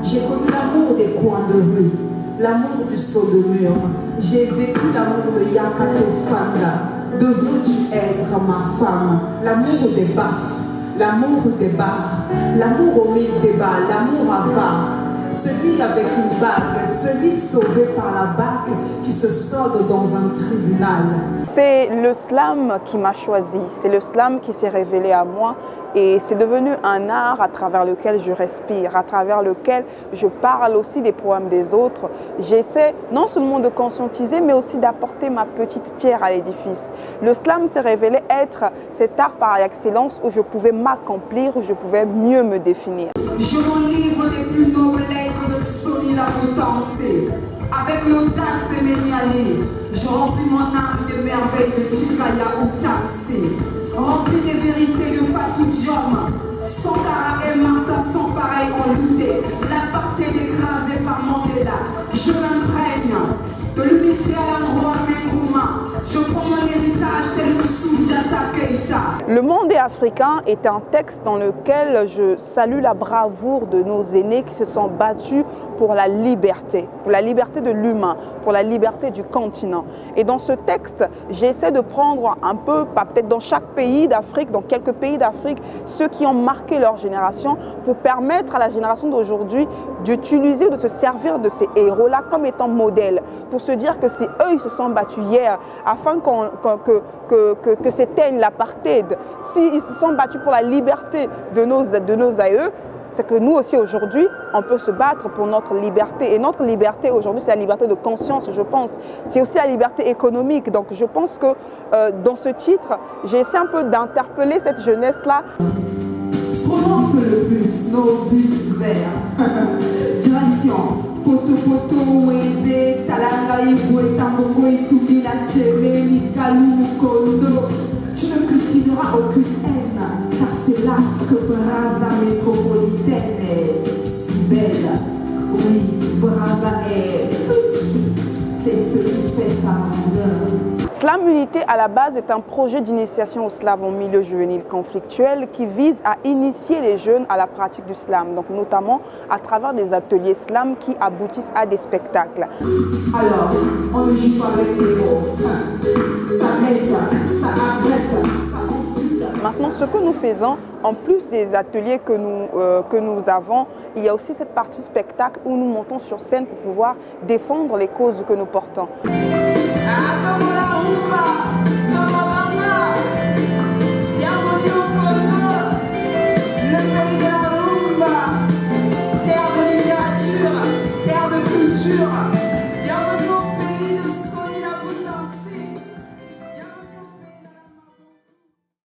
J'ai connu l'amour des coins de rue, l'amour du saut de mur. J'ai vécu l'amour de Yakato Fanga. De veux-tu être ma femme? L'amour des baffes, l'amour des bars, l'amour au mille débats, l'amour avare. Celui avec une bague, celui sauvé par la bague qui se solde dans un tribunal. C'est le slam qui m'a choisi, c'est le slam qui s'est révélé à moi et c'est devenu un art à travers lequel je respire, à travers lequel je parle aussi des problèmes des autres. J'essaie non seulement de conscientiser mais aussi d'apporter ma petite pierre à l'édifice. Le slam s'est révélé être cet art par excellence où je pouvais m'accomplir, où je pouvais mieux me définir. Je m'enivre des plus nobles lettres de Sony la Potentier. Avec l'audace de Ménialé, je remplis mon âme des merveilles de Tikaya Outansi. Rempli des vérités de Fatou Diom. Sankara et Martha sont pareils en lutté. L'apartheid écrasée par Mandela. Je m'imprègne de l'unité à l'endroit Nkrumah. Je prends mon héritage tel le Soundiata Keïta. Le monde est africain est un texte dans lequel je salue la bravoure de nos aînés qui se sont battus pour la liberté de l'humain, pour la liberté du continent. Et dans ce texte, j'essaie de prendre un peu, peut-être dans chaque pays d'Afrique, dans quelques pays d'Afrique, ceux qui ont marqué leur génération pour permettre à la génération d'aujourd'hui d'utiliser, de se servir de ces héros-là comme étant modèles, pour se dire que c'est eux qui se sont battus hier, afin que s'éteigne l'apartheid. S'ils se sont battus pour la liberté de nos aïeux, c'est que nous aussi aujourd'hui, on peut se battre pour notre liberté. Et notre liberté aujourd'hui, c'est la liberté de conscience, je pense. C'est aussi la liberté économique. Donc je pense que dans ce titre, j'ai essayé un peu d'interpeller cette jeunesse-là. Prenons un peu le bus, nos bus verts. Direction, poto poto, ouézé, talanga, iboué, tambongo, itoumi, la tchémé, mikalou, mukondo. Tu ne cultiveras aucune haine, car c'est là que Brazza métropolitaine est si belle. Oui, Brazza est petit, c'est ce qui fait sa grandeur. Slam Unité à la base est un projet d'initiation au slam en milieu juvénile conflictuel qui vise à initier les jeunes à la pratique du slam, donc notamment à travers des ateliers slam qui aboutissent à des spectacles. Alors, on ne joue pas avec les mots, ça blesse, ça agresse, ça ampute. Maintenant, ce que nous faisons, en plus des ateliers que nous avons, il y a aussi cette partie spectacle où nous montons sur scène pour pouvoir défendre les causes que nous portons. Terre de littérature, terre de culture, bienvenue